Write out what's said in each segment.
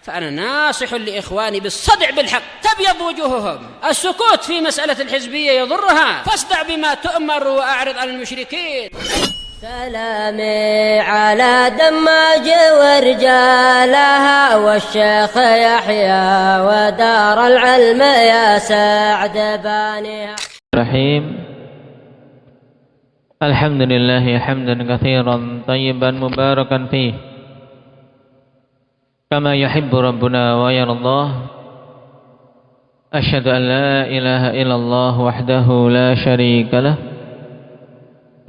فأنا ناصح لإخواني بالصدع بالحق تبيض وجوههم. السكوت في مسألة الحزبية يضرها، فاصدع بما تؤمر وأعرض عن المشركين. سلامي على دماج ورجالها والشيخ يحيى ودار العلم يا سعد بانيها. الرحيم. الحمد لله حمدا كثيرا طيبا مباركا فيه كما يحب ربنا ويرضاه. أشهد أن لا إله إلا الله وحده لا شريك له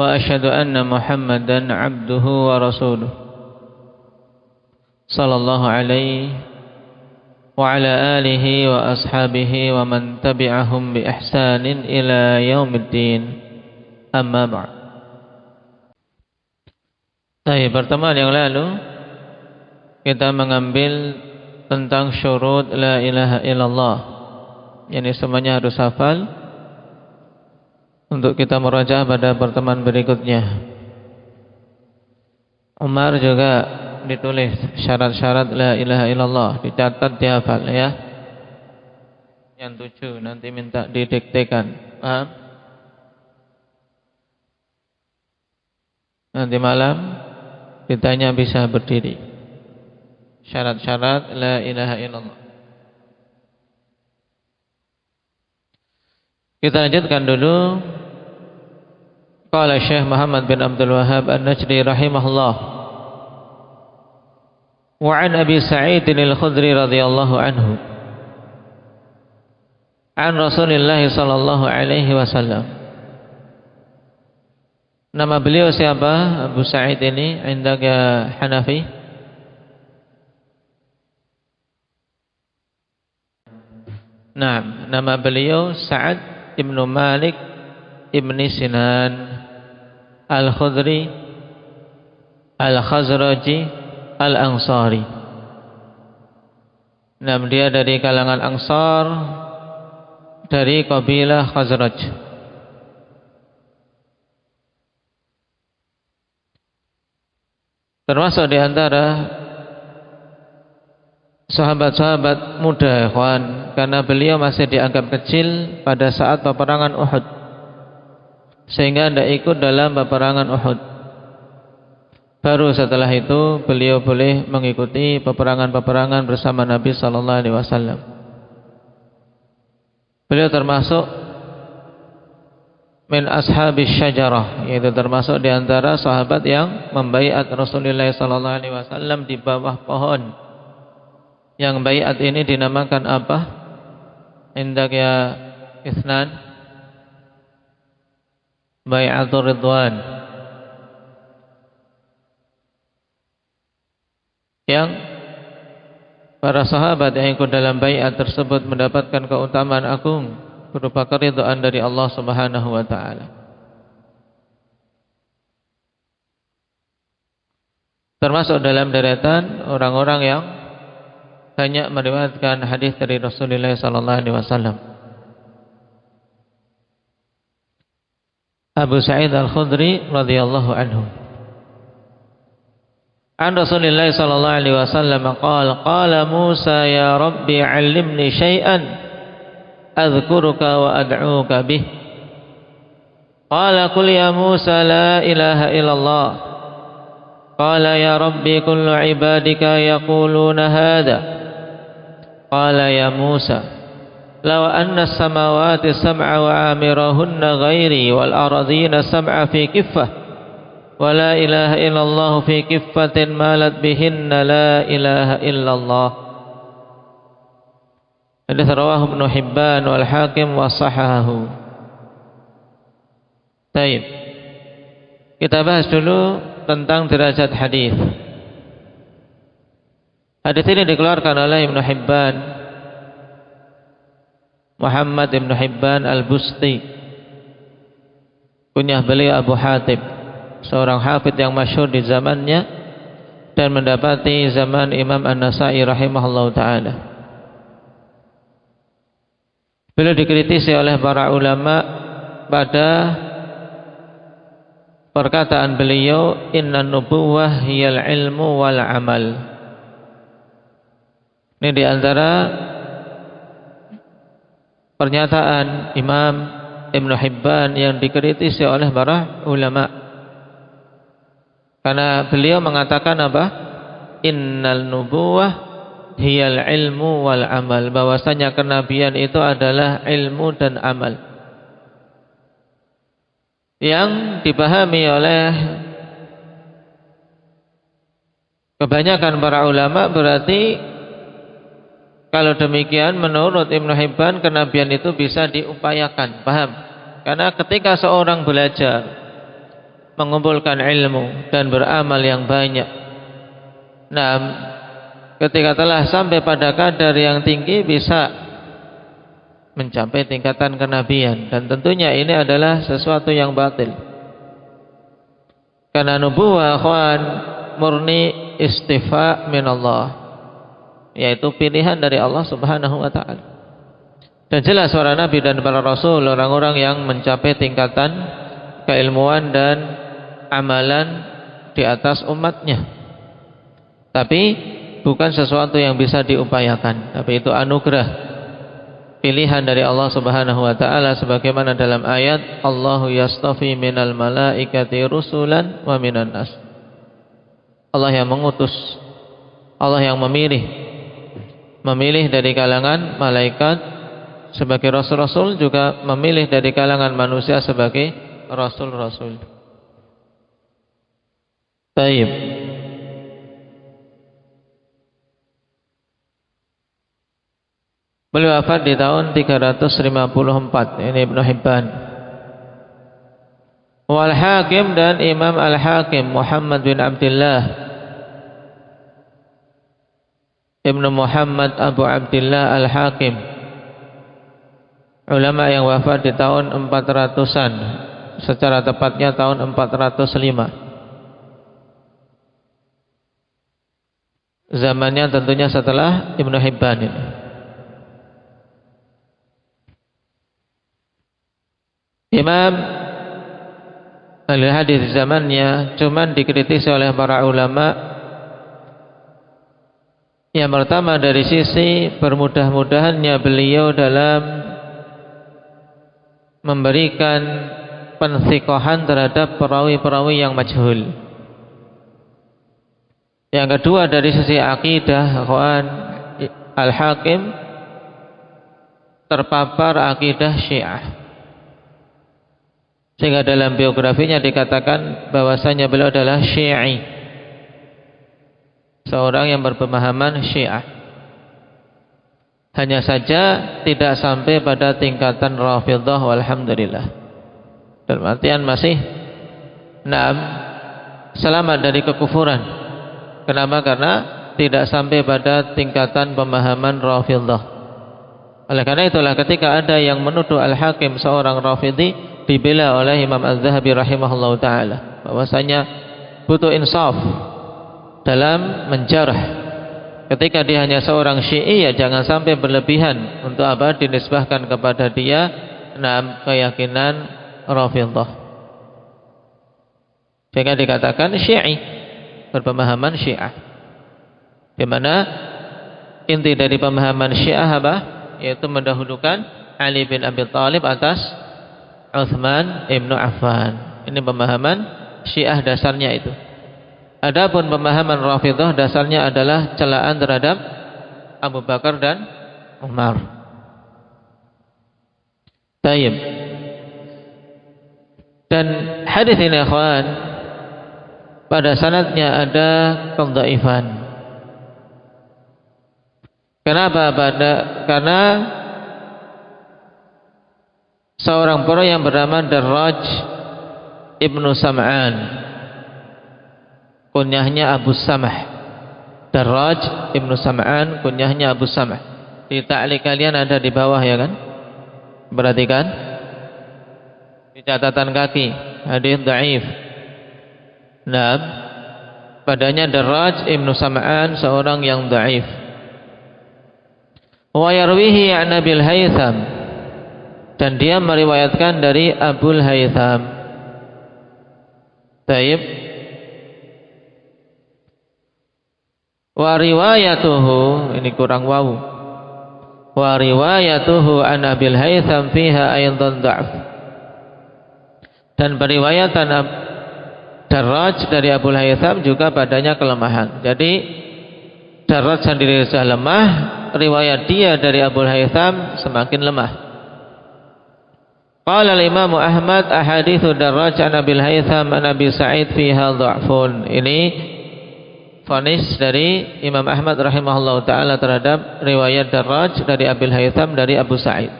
وأشهد أن محمدا عبده ورسوله صلى الله عليه وعلى آله وأصحابه ومن تبعهم بإحسان إلى يوم الدين. Amma ba'd. Pertemuan yang lalu kita mengambil tentang syurut la ilaha illallah. Ini semuanya harus hafal untuk kita merajaah pada pertemuan berikutnya. Umar juga ditulis syarat-syarat la ilaha illallah, dicatat, dihafal ya. Yang 7 nanti minta didiktekan. Paham? Nanti malam ditanya bisa berdiri. Syarat-syarat la ilaha illallah. Kita lanjutkan dulu. Qala Syekh Muhammad bin Abdul Wahhab An-Najdi rahimahullah. Wa an Abi Sa'id al-Khudri radhiyallahu anhu. An Rasulillah sallallahu alaihi wasallam. Nama beliau siapa? Abu Sa'id ini indaka Hanafi. Nah, nama beliau Sa'ad ibnu Malik ibni Sinan Al-Khudri Al-Khazraji Al-Ansari. Nah, dia dari kalangan Ansar, dari kabilah Khazraj. Termasuk di antara sahabat-sahabat muda, ikhwan, karena beliau masih dianggap kecil pada saat peperangan Uhud, sehingga tidak ikut dalam peperangan Uhud. Baru setelah itu beliau boleh mengikuti peperangan-peperangan bersama Nabi sallallahu alaihi wasallam. Beliau termasuk min ashabis syajarah, yaitu termasuk di antara sahabat yang membaiat Rasulullah sallallahu alaihi wasallam di bawah pohon. Yang baiat ini dinamakan apa? Indak ya Itsnan, Bai'atur Ridwan. Yang para sahabat yang ikut dalam baiat tersebut mendapatkan keutamaan agung berupa keridhaan dari Allah Subhanahu wa taala. Termasuk dalam deretan orang-orang yang banyak meriwayatkan hadis dari Rasulullah sallallahu alaihi wasallam. Abu Sa'id Al-Khudri radhiyallahu anhu. An Rasulullah sallallahu alaihi wasallam qala Musa ya Rabbi 'allimni syai'an adhkuruka wa ad'uka bih. Qala qul ya Musa la ilaha illallah. Qala ya Rabbi kullu 'ibadika yaquluna hadha. Qala ya Musa law anna as-samawati sab'a wa 'amirahunna ghairi wal ardhina sab'a fi kiffah wa la ilaha illallah fi kiffatin malat bihinna la ilaha illallah. Hadits rawahu Ibnu Hibban wal Hakim wa sahahahu. Baik. Kita bahas dulu tentang derajat hadis. Hadis ini dikeluarkan oleh Ibnu Hibban, Muhammad Ibnu Hibban Al-Busti. Kunyah beliau Abu Hatib, seorang hafidz yang masyhur di zamannya dan mendapati zaman Imam An-Nasa'i rahimahullahu taala. Beliau dikritisi oleh para ulama pada perkataan beliau, inna nubuwah hiyal ilmu wal amal. Ini di antara pernyataan Imam Ibn Hibban yang dikritisi oleh para ulama, karena beliau mengatakan apa? Innal nubuwah hiyal ilmu wal amal, bahwasanya kenabian itu adalah ilmu dan amal. Yang dipahami oleh kebanyakan para ulama berarti kalau demikian menurut Ibn Hibban kenabian itu bisa diupayakan, paham? Karena ketika seorang belajar, mengumpulkan ilmu dan beramal yang banyak, nah ketika telah sampai pada kadar yang tinggi bisa mencapai tingkatan kenabian, dan tentunya ini adalah sesuatu yang batil. Karena nubuwah akhwan murni istifa min Allah, yaitu pilihan dari Allah Subhanahu wa taala. Dan jelas para nabi dan para rasul orang-orang yang mencapai tingkatan keilmuan dan amalan di atas umatnya. Tapi bukan sesuatu yang bisa diupayakan, tapi itu anugerah, pilihan dari Allah Subhanahu wa taala, sebagaimana dalam ayat Allahu yastafi minal malaikati rusulan wa minan nas. Allah yang mengutus, Allah yang memilih dari kalangan malaikat sebagai rasul-rasul, juga memilih dari kalangan manusia sebagai rasul-rasul. Baik. Beliau wafat di tahun 354. Ini Ibn Hibban. Wal Hakim dan Imam Al-Hakim Muhammad bin Abdullah Ibn Muhammad Abu Abdullah Al-Hakim, ulama yang wafat di tahun 400-an, secara tepatnya tahun 405. Zamannya tentunya setelah Ibn Hibban ini. Imam al-hadis zamannya cuman dikritisi oleh para ulama. Yang pertama dari sisi bermudah-mudahannya beliau dalam memberikan pensikohan terhadap perawi-perawi yang majhul. Yang kedua dari sisi akidah, akhwan, Al-Hakim terpapar akidah Syiah, sehingga dalam biografinya dikatakan bahwasanya beliau adalah Syi'i, seorang yang berpemahaman Syiah. Hanya saja tidak sampai pada tingkatan Rafidhah, walhamdulillah. Dalam artian masih selamat dari kekufuran. Kenapa? Karena tidak sampai pada tingkatan pemahaman Rafidhah. Oleh karena itulah ketika ada yang menuduh Al-Hakim seorang Rafidhi, dibela oleh Imam Az-Zahabi rahimahullah ta'ala, bahwasanya butuh insaf dalam menjarah. Ketika dia hanya seorang Syi'i, ya jangan sampai berlebihan untuk apa? Dinisbahkan kepada dia keyakinan Rafidhah, sehingga dikatakan Syi'i, berpemahaman Syiah, di mana inti dari pemahaman Syiah apa? Yaitu mendahulukan Ali bin Abi Thalib atas Utsman ibnu Affan. Ini pemahaman Syiah dasarnya itu. Adapun pemahaman Rafidhah dasarnya adalah celaan terhadap Abu Bakar dan Umar. Tayyib. Dan hadis ini akhwan, pada sanadnya ada kedhaifan. Kenapa? Karena seorang perawi yang bernama Darraj ibnu Sam'an, kunyahnya Abu Samah. Darraj ibnu Sam'an, kunyahnya Abu Samah. Di ta'liq kalian ada di bawah, ya kan? Perhatikan di catatan kaki, hadis dhaif. Padanya Darraj ibnu Sam'an seorang yang dhaif. Wa yarwihi an Abil Haytham, dan dia meriwayatkan dari Abul Haytham. Taib. Wa riwayatuhu, ini kurang wawu. Wa riwayatuhu an Abil Haytham fiha aydan dha'f. Dan periwayatan Darraj dari Abul Haytham juga padanya kelemahan. Jadi Darraj sendiri sudah lemah, riwayat dia dari Abul Haytham semakin lemah. Qala al-Imam Ahmad ahaditsu Darraj an Abil Haytham an Abi Sa'id fiha dha'fun. Ini vonis dari Imam Ahmad rahimahullah ta'ala terhadap riwayat Darraj dari Abil Haytham dari Abu Sa'id,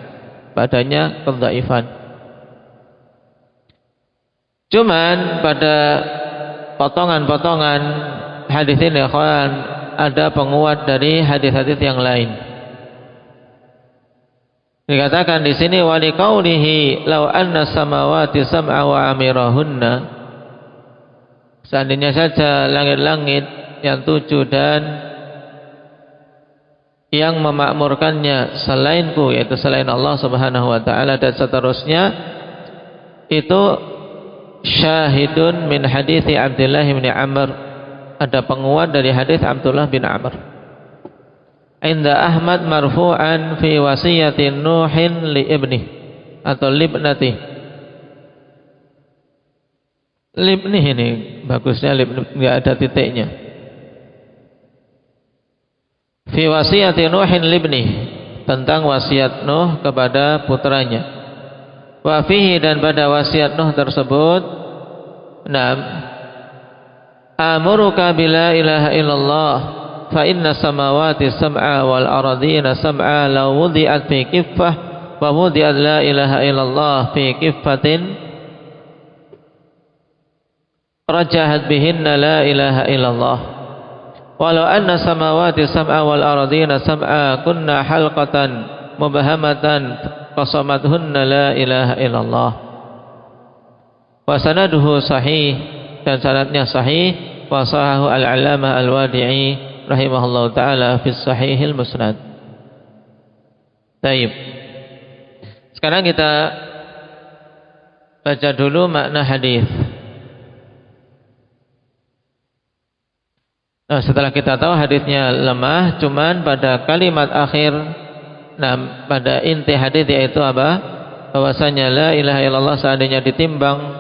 padanya kedhaifan. Cuman pada potongan-potongan hadis ini ada penguat dari hadis-hadis yang lain. Dikatakan di sini wa liqaulihi law anna samawati sam'a wa amirahunna, seandainya saja langit-langit yang 7 dan yang memakmurkannya selainku, yaitu selain Allah Subhanahu wa taala, dan seterusnya, itu syahidun min hadithi Abdullah bin Amr, ada penguat dari hadis Abdullah bin Amr. Inda Ahmad marfu'an fi wasiyati Nuhin li ibnih atau libnati. Libnih ini bagusnya enggak ada titiknya. Fi wasiyati Nuhin libnih, tentang wasiat Nuh kepada putranya. Wa fihi, dan pada wasiat Nuh tersebut, amuruka bila ilaha illallah fa inna samawati sam'a wal aradina sam'a law wudi'at fi kiffah wa wudi'at la ilaha illallah fi kiffatin rajahat bihinna la ilaha illallah. Walau anna samawati sam'a wal aradina sam'a kunna halqatan mubahamatan qasamathunna la ilaha illallah. Wa sanaduhu sahih, dan sanadnya sahih. Wa sahahu al-allamah al-Wadi'i rahimahullahu ta'ala fi sahihil musnad. Baik, sekarang kita baca dulu makna hadis. Setelah kita tahu hadisnya lemah, cuman pada kalimat akhir, pada inti hadis yaitu apa? Bahwasanya la ilaha illallah seandainya ditimbang,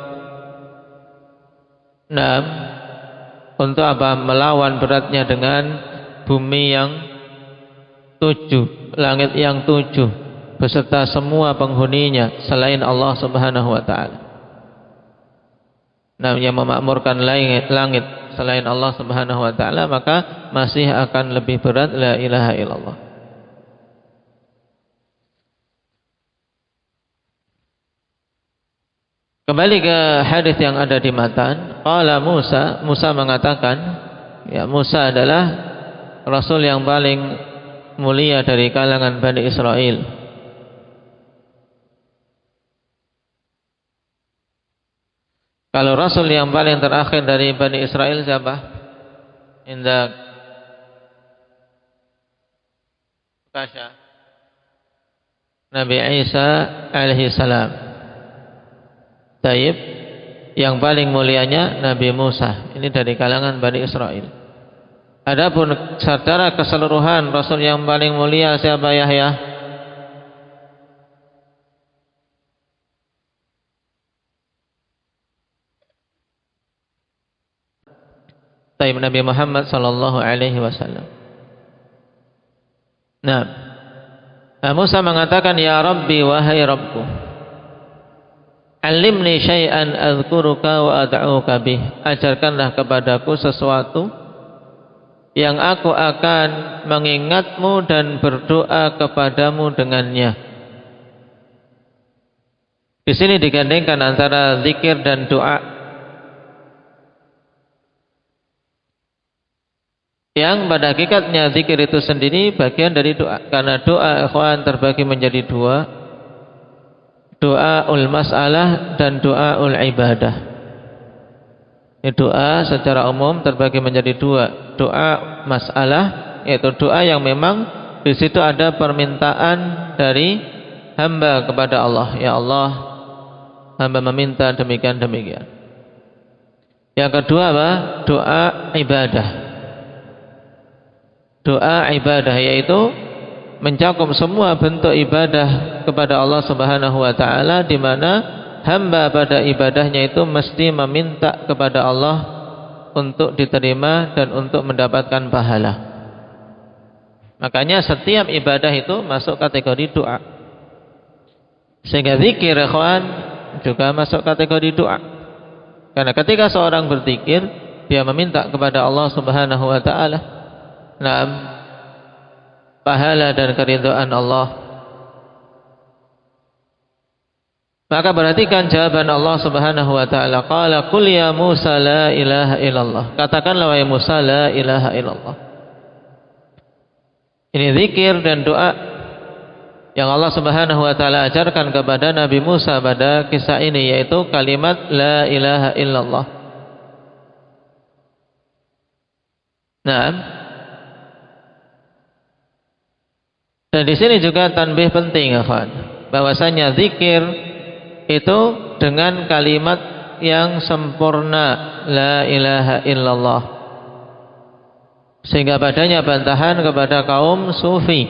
untuk apa? Melawan beratnya dengan bumi yang 7, langit yang 7, beserta semua penghuninya selain Allah Subhanahu wa taala. Yang memakmurkan langit selain Allah Subhanahu wa taala, maka masih akan lebih berat la ilaha illallah. Kembali ke hadis yang ada di matan. Qala Musa mengatakan, ya, Musa adalah rasul yang paling mulia dari kalangan Bani Israel. Kalau rasul yang paling terakhir dari Bani Israel siapa? Indah Kasha, Nabi Isa alaihi salam. Taib, yang paling mulianya Nabi Musa. Ini dari kalangan Bani Israel. Adapun secara keseluruhan rasul yang paling mulia siapa? Yahya. Taib, Nabi Muhammad sallallahu alaihi wasallam. Musa mengatakan, ya Rabbi, wahai Rabbku, alimni syai'an azkuruka wa ad'uka bih, ajarkanlah kepadaku sesuatu yang aku akan mengingatmu dan berdoa kepadamu dengannya. Di sini digandengkan antara zikir dan doa, yang pada hakikatnya zikir itu sendiri bagian dari doa. Karena doa, ikhwan, terbagi menjadi dua, doaul masalah dan doaul ibadah. Ini doa secara umum terbagi menjadi dua. Doa masalah, yaitu doa yang memang di situ ada permintaan dari hamba kepada Allah. Ya Allah, hamba meminta demikian-demikian. Yang kedua apa? Doa ibadah. doa ibadah, yaitu mencakup semua bentuk ibadah kepada Allah Subhanahu wa taala, di mana hamba pada ibadahnya itu mesti meminta kepada Allah untuk diterima dan untuk mendapatkan pahala. Makanya setiap ibadah itu masuk kategori doa. Sehingga zikir, ikhwan, juga masuk kategori doa. Karena ketika seorang berzikir, dia meminta kepada Allah Subhanahu wa taala pahala dan keridhaan Allah. Maka perhatikan jawaban Allah Subhanahu wa taala, qala qul ya Musa la ilaha illallah. Katakanlah wahai Musa, la ilaha illallah. Ini zikir dan doa yang Allah Subhanahu wa taala ajarkan kepada Nabi Musa pada kisah ini, yaitu kalimat la ilaha illallah. Dan di sini juga tanbih penting, ikhwan, bahwasanya zikir itu dengan kalimat yang sempurna, la ilaha illallah. Sehingga padanya bantahan kepada kaum sufi,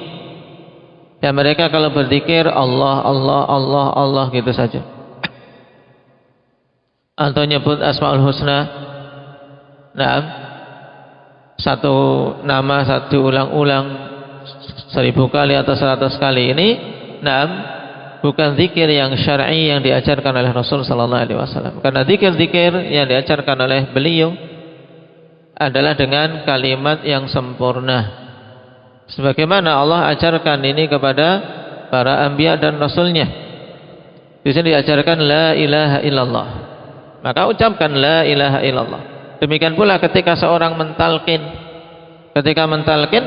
ya mereka kalau berzikir Allah Allah Allah Allah gitu saja, atau nyebut asmaul husna, satu nama satu ulang-ulang 1000 kali atau 100 kali. Ini bukan zikir yang syar'i yang diajarkan oleh Rasul sallallahu alaihi wasallam. Karena zikir-zikir yang diajarkan oleh beliau adalah dengan kalimat yang sempurna, sebagaimana Allah ajarkan ini kepada para anbiya dan rasulnya. Di sini diajarkan la ilaha illallah, maka ucapkan la ilaha illallah. Demikian pula ketika seorang mentalkin,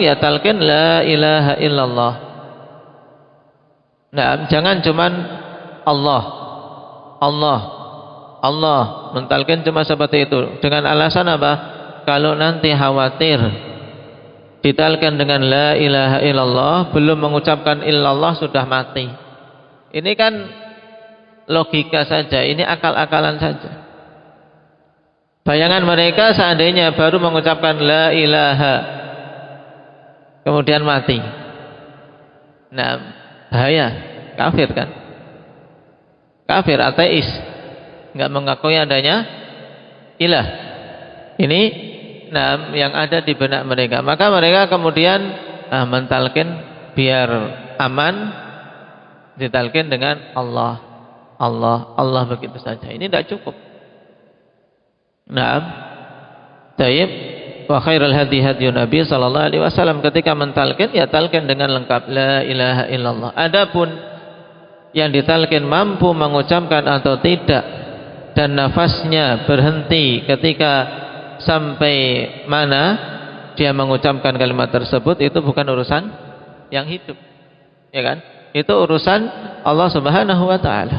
ya talkin la ilaha illallah. Jangan cuman Allah Allah Allah, mentalkin cuma seperti itu dengan alasan apa? Kalau nanti khawatir ditalkan dengan la ilaha illallah, belum mengucapkan illallah sudah mati. Ini kan logika saja, ini akal-akalan saja. Bayangan mereka seandainya baru mengucapkan la ilaha kemudian mati, bahaya, kafir kan? Kafir, ateis, nggak mengakui adanya ilah. Ini yang ada di benak mereka. Maka mereka kemudian mentalkin biar aman, ditalkin dengan Allah Allah Allah begitu saja. Ini tidak cukup. Tayyib. Wa khairul hadi hadyu Nabi sallallahu alaihi wasallam. Ketika mentalkin, ya talkin dengan lengkap la ilaha illallah. Adapun yang ditalkin mampu mengucapkan atau tidak, dan nafasnya berhenti ketika sampai mana dia mengucapkan kalimat tersebut, itu bukan urusan yang hidup, ya kan? Itu urusan Allah Subhanahu wa taala.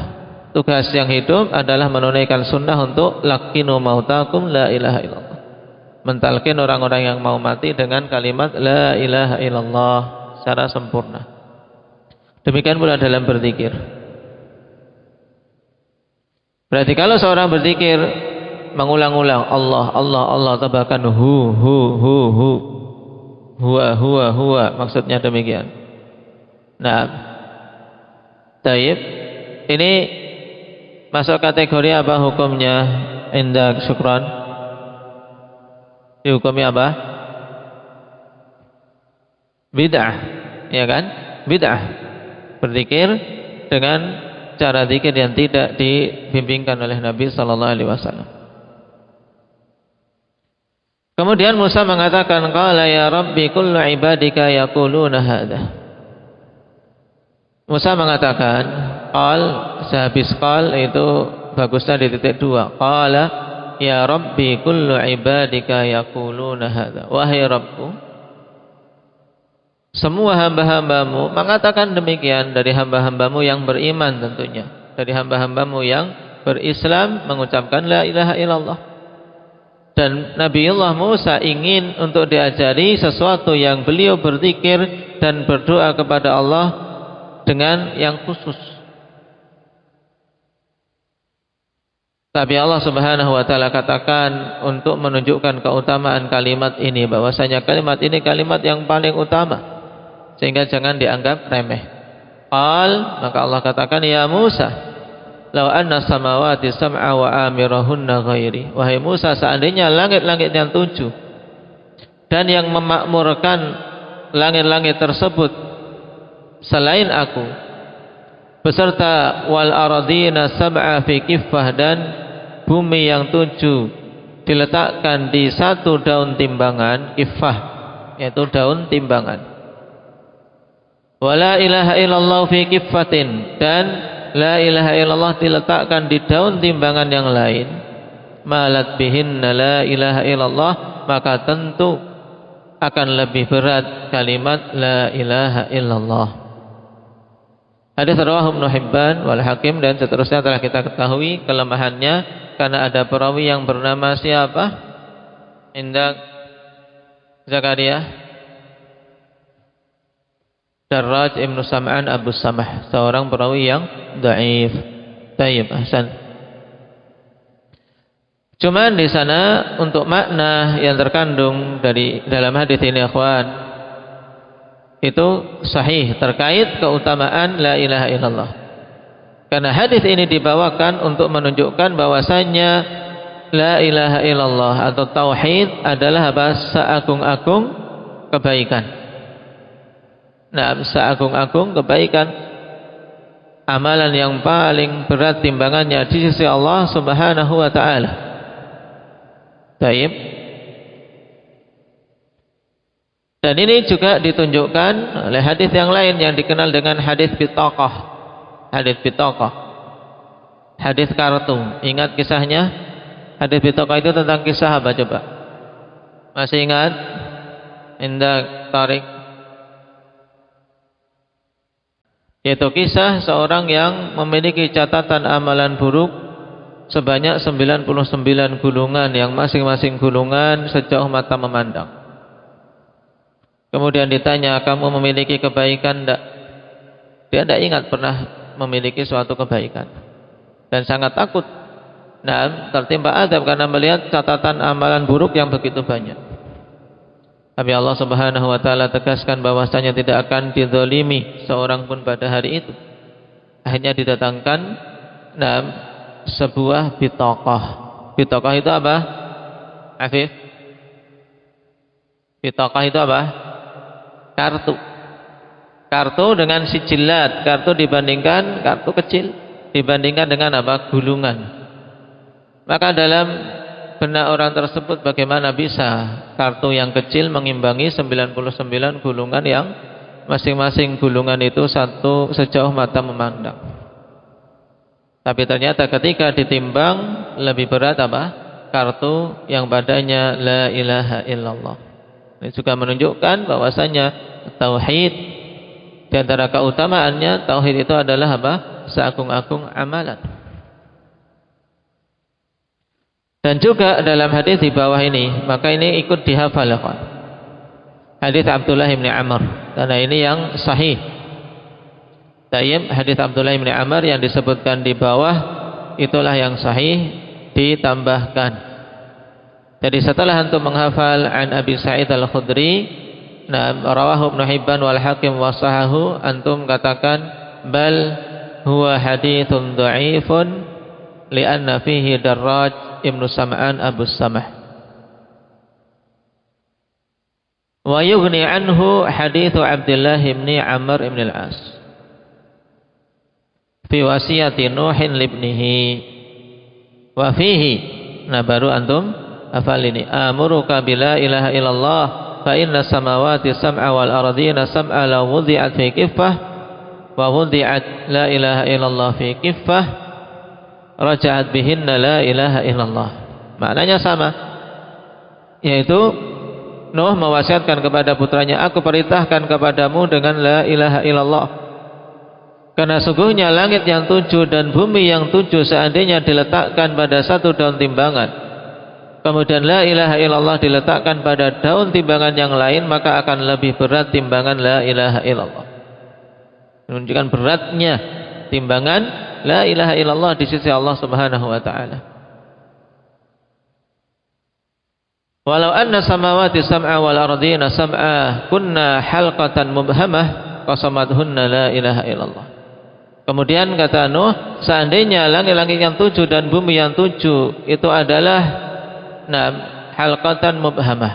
Tugas yang hidup adalah menunaikan sunnah untuk lakinu mautakum la ilaha illallah, mentalkin orang-orang yang mau mati dengan kalimat la ilaha illallah secara sempurna. Demikian pula dalam berzikir. Berarti kalau seorang berzikir mengulang-ulang Allah Allah Allah, tambahkan hu huwa, maksudnya demikian. Tayyib. Ini masuk kategori apa hukumnya? Indah syukran. Dihukumi apa? Bid'ah, ya kan? Bid'ah. Berzikir dengan cara zikir yang tidak dibimbingkan oleh Nabi sallallahu alaihi wasallam. Kemudian Musa mengatakan, qala ya Rabbi kullu ibadika yaquluna hadza. Musa mengatakan, qal, sehabis qal itu bagusnya di titik 2. Qala ya Rabbi kullu ibadika yaquluna hadza. Wahai Rabbku, semua hamba-hambamu mengatakan demikian, dari hamba-hambamu yang beriman tentunya, dari hamba-hambamu yang berislam mengucapkan la ilaha illallah. Dan Nabiullah Musa ingin untuk diajari sesuatu yang beliau berzikir dan berdoa kepada Allah dengan yang khusus. Tapi Allah Subhanahu wa taala katakan untuk menunjukkan keutamaan kalimat ini, bahwasanya kalimat ini kalimat yang paling utama, sehingga jangan dianggap remeh. Maka Allah katakan, ya Musa, law anna samawati sam'a wa amirahunna ghairi. Wahai Musa, seandainya langit-langit yang 7 dan yang memakmurkan langit-langit tersebut selain aku, beserta wal aradina sab'a fi kiffah, dan bumi yang 7 diletakkan di satu daun timbangan, kiffah yaitu daun timbangan. Wala ilaha illallah fi kiffatin, dan la ilaha illallah diletakkan di daun timbangan yang lain, malat bihinna la ilaha illallah, maka tentu akan lebih berat kalimat la ilaha illallah. Hadis rawahu Ibnu Hibban wal Hakim, dan seterusnya telah kita ketahui kelemahannya karena ada perawi yang bernama siapa? Indak Zakaria Darraj Ibnu Sam'an Abu Samah, seorang perawi yang dhaif. Tayyib, ahsan. Cuman di sana untuk makna yang terkandung dalam hadis ini, ikhwan, itu sahih terkait keutamaan la ilaha illallah. Karena hadis ini dibawakan untuk menunjukkan bahwasanya la ilaha illallah atau tauhid adalah seagung-agung kebaikan. Nah, seagung-agung kebaikan, amalan yang paling berat timbangannya di sisi Allah Subhanahu wa taala. Baik. Dan ini juga ditunjukkan oleh hadis yang lain yang dikenal dengan hadis bitaqah. Hadis bitaqah, hadis kartu. Ingat kisahnya? Hadis bitaqah itu tentang kisah apa coba? Masih ingat? Indah Tarik. Yaitu kisah seorang yang memiliki catatan amalan buruk sebanyak 99 gulungan, yang masing-masing gulungan sejauh mata memandang. Kemudian ditanya, kamu memiliki kebaikan tidak? Dia tidak ingat pernah memiliki suatu kebaikan dan sangat takut tertimpa azab karena melihat catatan amalan buruk yang begitu banyak. Tapi Allah Subhanahu wa taala tegaskan bahwasanya tidak akan dizalimi seorang pun pada hari itu. Akhirnya didatangkan sebuah bitaqah. Bitaqah itu apa? Afif? Bitaqah itu apa? Kartu. Kartu dengan sijilat. Kartu dibandingkan kartu kecil dibandingkan dengan apa? Gulungan. Maka dalam benak orang tersebut, bagaimana bisa kartu yang kecil mengimbangi 99 gulungan yang masing-masing gulungan itu satu sejauh mata memandang. Tapi ternyata ketika ditimbang, lebih berat apa? Kartu yang padanya la ilaha illallah. Ini juga menunjukkan bahwasanya tauhid, di antara keutamaannya, tauhid itu adalah apa? Seagung-agung amalan. Dan juga dalam hadis di bawah ini, maka ini ikut dihafal, kawan. Hadis Abdullah bin Amr, karena ini yang sahih. Tayyib, hadis Abdullah bin Amr yang disebutkan di bawah itulah yang sahih, ditambahkan. Jadi setelah antum menghafal an Abi Sa'id Al-Khudri, rawahu Ibnu Hibban wal Hakim wa sahahu, antum katakan bal huwa haditsun dha'ifun li'anna fihi Darraj Ibnu Sam'an Abu Samah. Wa yughni anhu haditsu Abdullah bin Amr bin al-As fi wasiyati Nuhin libnihi wa fihi, baru antum hafal ini, amuruka bila ilaha illallah fa inna samawati sam'a wal ardina sam'a law wudi'at fi kiffah wa wudi'at la ilaha illallah fi kiffah raja'at bihinna la ilaha illallah. Maknanya sama, yaitu Nuh mewasiatkan kepada putranya, aku perintahkan kepadamu dengan la ilaha illallah, karena sungguhnya langit yang 7 dan bumi yang 7 seandainya diletakkan pada satu daun timbangan, kemudian la ilaha illallah diletakkan pada daun timbangan yang lain, maka akan lebih berat timbangan la ilaha illallah. Menunjukkan beratnya timbangan la ilaha illallah di sisi Allah Subhanahu wa taala. Walau anna samawati sam'a wal ardina sam'a kunna halqatan mubhamah qasamathunna la ilaha illallah. Kemudian kata Nuh, seandainya langit-langit yang 7 dan bumi yang 7 itu adalah halqatan mubhamah,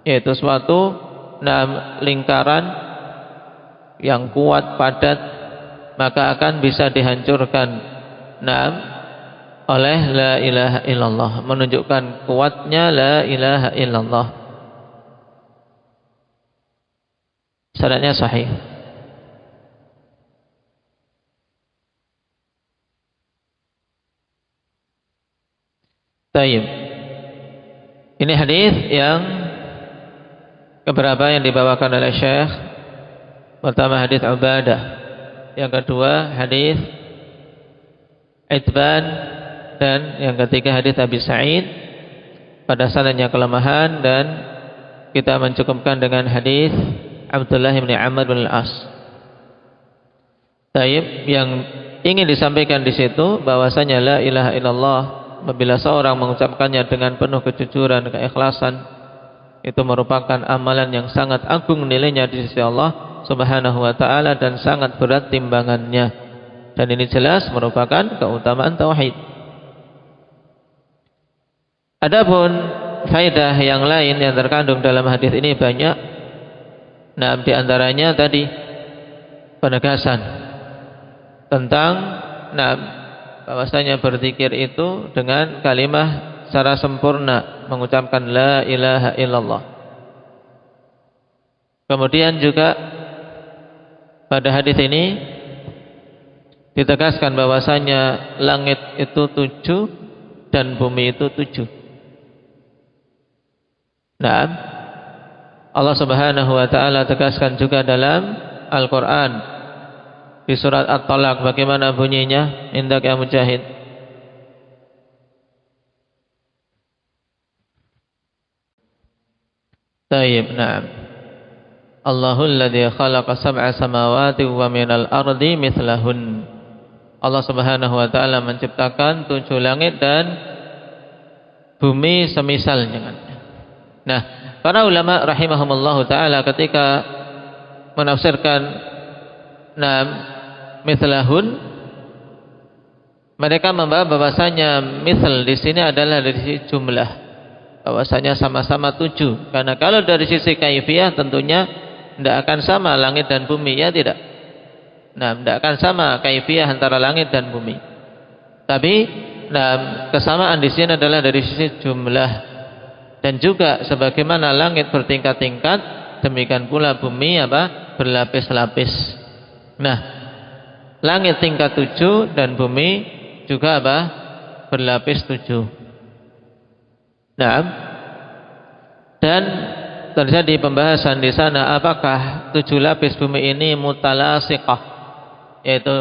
yaitu suatu lingkaran yang kuat padat, maka akan bisa dihancurkan oleh la ilaha illallah, menunjukkan kuatnya la ilaha illallah. Sanadnya sahih. Tayyib. Ini hadis yang keberapa yang dibawakan oleh Syekh? Pertama hadis Ubadah, yang kedua hadis Itban, dan yang ketiga hadis Abi Sa'id. Pada sanadnya kelemahan, dan kita mencukupkan dengan hadis Abdullah bin Amr bin Al-As. Tayyib, yang ingin disampaikan di situ bahwasanya la ilaha illallah, apabila seorang mengucapkannya dengan penuh kejujuran, keikhlasan, itu merupakan amalan yang sangat agung nilainya di sisi Allah Subhanahu wa taala dan sangat berat timbangannya. Dan ini jelas merupakan keutamaan tauhid. Adapun faedah yang lain yang terkandung dalam hadis ini banyak. Di antaranya tadi penegasan tentang bahwasanya berzikir itu dengan kalimah secara sempurna, mengucapkan la ilaha illallah. Kemudian juga pada hadis ini ditegaskan bahwasanya langit itu 7 dan bumi itu 7. Allah Subhanahu wa taala tegaskan juga dalam Al-Qur'an di surat At-Talaq. Bagaimana bunyinya? Indak ya Mujahid. Tayyib, na'am. Allahul ladzi khalaqa sab'a samawati wa minal ardi mithlahun. Allah Subhanahu wa taala menciptakan 7 langit dan bumi semisalnya. Nah, para ulama rahimahumullahu taala ketika menafsirkan mithlahun, mereka membawa bahwasanya misl di sini adalah dari sisi jumlah, bahwasanya sama-sama 7. Karena kalau dari sisi kaifiyah tentunya tidak akan sama langit dan bumi, ya tidak. Tidak akan sama kaifiyah antara langit dan bumi. Tapi kesamaan di sini adalah dari sisi jumlah. Dan juga sebagaimana langit bertingkat-tingkat, demikian pula bumi berlapis-lapis. Langit tingkat 7 dan bumi juga berlapis 7. Dan terjadi pembahasan di sana, apakah 7 lapis bumi ini mutalasiqah, yaitu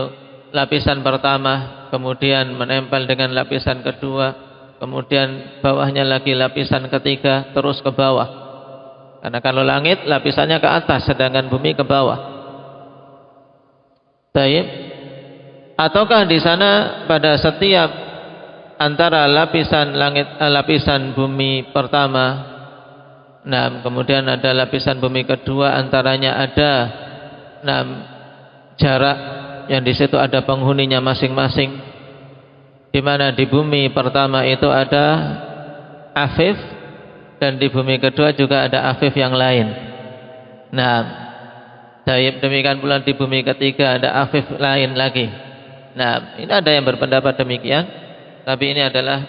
lapisan pertama kemudian menempel dengan lapisan kedua, kemudian bawahnya lagi lapisan ketiga, terus ke bawah. Karena kalau langit lapisannya ke atas, sedangkan bumi ke bawah. Baik. Ataukah di sana pada setiap antara lapisan langit, lapisan bumi pertama, kemudian ada lapisan bumi kedua, antaranya ada jarak yang di situ ada penghuninya masing-masing. Di mana di bumi pertama itu ada afif, dan di bumi kedua juga ada afif yang lain. Demikian pula di bumi ketiga ada afif lain lagi. Ini ada yang berpendapat demikian, tapi ini adalah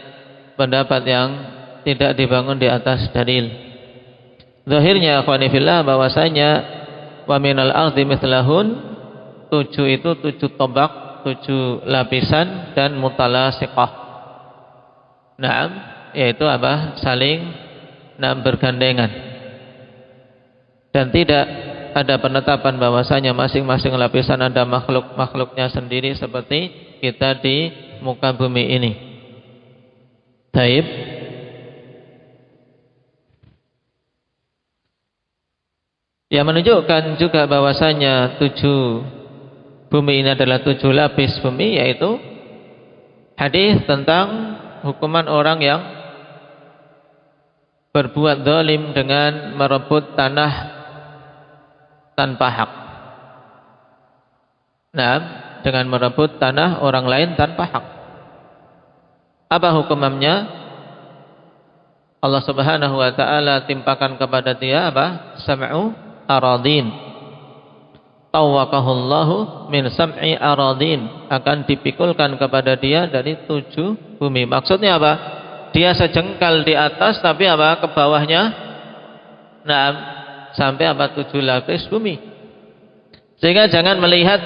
pendapat yang tidak dibangun di atas dalil. Zahirnya akhwani fillah bahwasanya wa minal ardi mithlahun, 7 itu 7 tobak, 7 lapisan, dan mutalasiqah. Yaitu saling bergandengan. Dan tidak ada penetapan bahwasanya masing-masing lapisan ada makhluknya sendiri seperti kita di muka bumi ini. Taib. Yang menunjukkan juga bahwasanya 7 bumi ini adalah 7 lapis bumi, yaitu hadis tentang hukuman orang yang berbuat zalim dengan merebut tanah tanpa hak. Nah, dengan merebut tanah orang lain tanpa hak. Apa hukumnya? Allah Subhanahu wa taala timpakan kepada dia apa? Sam'u aradin. Tawwaqahullahu min sam'i aradin, akan dipikulkan kepada dia dari 7 bumi. Maksudnya apa? Dia sejengkal di atas tapi apa? Ke bawahnya nah sampai apa? 7 lapis bumi. Sehingga jangan melihat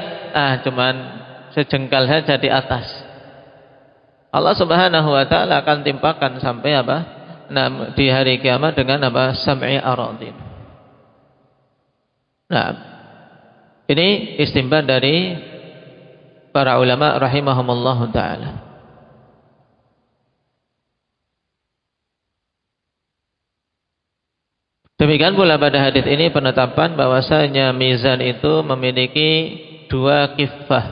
cuman sejengkal saja di atas. Allah Subhanahu wa taala akan timpakan sampai apa? Nah, di hari kiamat dengan apa? Sam'i aradin. Nah, ini istinbat dari para ulama rahimahumullah ta'ala. Demikian pula pada hadis ini penetapan bahwasanya mizan itu memiliki 2 kiffah.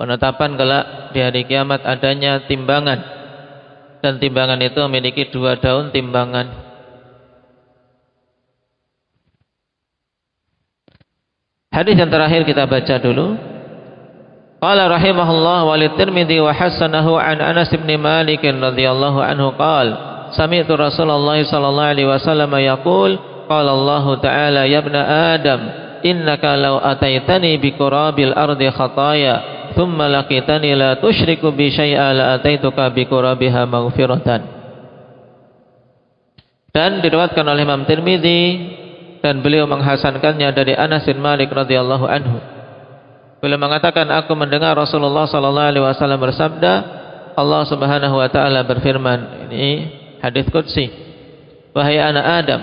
Penetapan kelak di hari kiamat adanya timbangan, dan timbangan itu memiliki 2 daun timbangan. Hadis yang terakhir kita baca dulu. Qala rahimahullah wa li-Tirmidzi wa hasanahu an Anas bin Malik radhiyallahu anhu qala sami'tu Rasulullah sallallahu alaihi wasallam yaqul qala Allah ta'ala ya ibna Adam innaka law ataitani bi qurabil ardi khataaya thumma laqitani la tusyriku bi syai'a la ataituka bi qurabiha maghfiratan. Dan diriwayatkan oleh Imam Tirmidzi dan beliau menghasankannya dari Anas bin Malik radhiyallahu anhu. Beliau mengatakan, aku mendengar Rasulullah sallallahu alaihi wasallam bersabda, Allah Subhanahu wa taala berfirman, ini hadis qudsi, wahai anak Adam,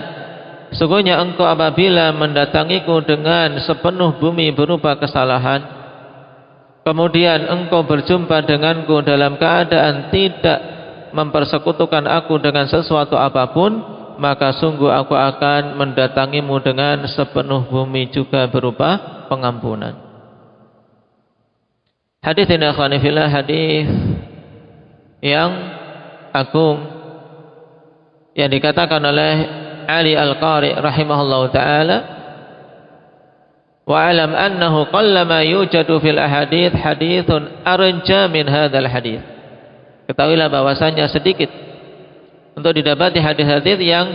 sesungguhnya engkau apabila mendatangiku dengan sepenuh bumi berupa kesalahan, kemudian engkau berjumpa denganku dalam keadaan tidak mempersekutukan aku dengan sesuatu apapun, maka sungguh aku akan mendatangimu dengan sepenuh bumi juga berupa pengampunan. Hadis ini akhwani fillah, hadis yang agung yang dikatakan oleh Ali Al-Qari rahimahullahu taala, wa alam annahu qallama yujadu fil ahadits haditsun arja min hadzal hadits. Ketahuilah bahwasanya sedikit untuk didapati hadis-hadis yang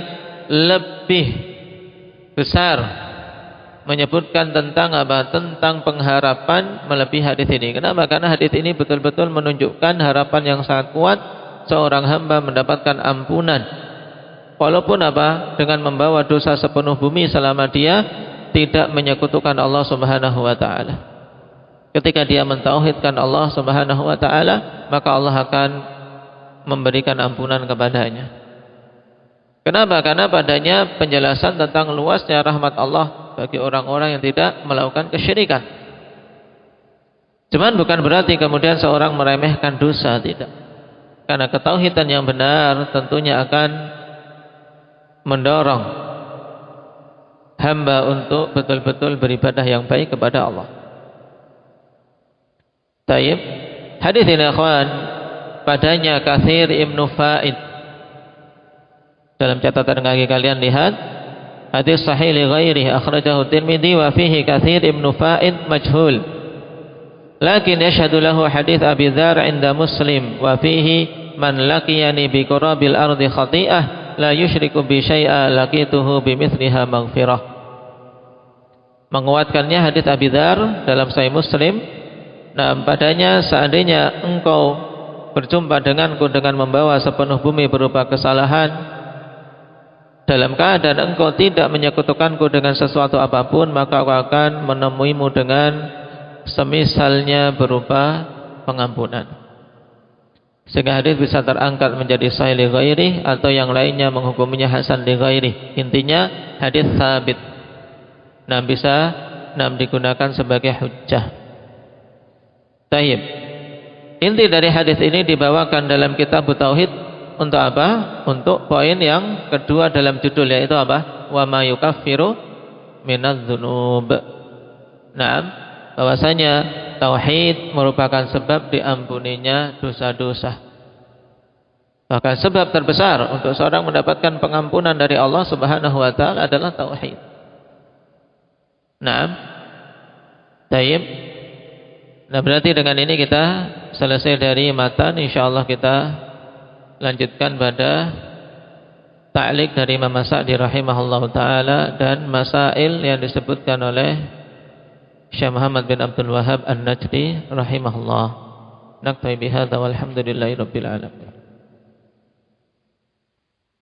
lebih besar menyebutkan tentang apa? Tentang pengharapan melebihi hadis ini. Kenapa? Karena hadis ini betul-betul menunjukkan harapan yang sangat kuat seorang hamba mendapatkan ampunan. Walaupun apa? Dengan membawa dosa sepenuh bumi selama dia tidak menyekutukan Allah Subhanahu wa taala. Ketika dia mentauhidkan Allah Subhanahu wa taala, maka Allah akan memberikan ampunan kepadanya. Kenapa? Karena padanya penjelasan tentang luasnya rahmat Allah bagi orang-orang yang tidak melakukan kesyirikan. Cuman bukan berarti kemudian seorang meremehkan dosa, tidak. Karena ketauhidan yang benar tentunya akan mendorong hamba untuk betul-betul beribadah yang baik kepada Allah. Taib. Hadis ini akhwan, padanya Katsir Ibnu Faid. Dalam catatan kaki kalian lihat, hadis sahih li ghairihi akhrajahu Tirmidzi wa fihi Katsir Ibnu Faid majhul. Lakin yashhadu lahu hadis Abi Dzar 'inda Muslim wa fihi man laqiyani bi qurabil ardi khati'ah la yusyriku bi syai'a laqituhu bimithliha maghfirah. Menguatkannya hadis Abi Dzar dalam Sahih Muslim. Nah, padanya seandainya engkau berjumpa denganku dengan membawa sepenuh bumi berupa kesalahan, dalam keadaan engkau tidak menyekutukanku dengan sesuatu apapun, maka aku akan menemuimu dengan semisalnya berupa pengampunan. Sehingga hadis bisa terangkat menjadi sahih li ghairi atau yang lainnya menghukuminya hasan li ghairi. Intinya hadis sabit. Nah, bisa digunakan sebagai hujjah. Taib. Inti dari hadis ini dibawakan dalam kitab Tauhid untuk apa? Untuk poin yang kedua dalam judul, yaitu apa? Wa ma yukaffiru minadz-dzunub. Nah, bahwasanya tauhid merupakan sebab diampuninya dosa-dosa. Bahkan sebab terbesar untuk seorang mendapatkan pengampunan dari Allah Subhanahu wa taala adalah tauhid. Naam. Baik. Nah, berarti dengan ini kita selesai dari matan. Insyaallah kita lanjutkan pada ta'liq dari Imam Sa'di rahimahullahu taala dan masail yang disebutkan oleh Syekh Muhammad bin Abdul Wahhab An-Najdi rahimahullah. Naktabi bihadza walhamdulillahi rabbil alamin.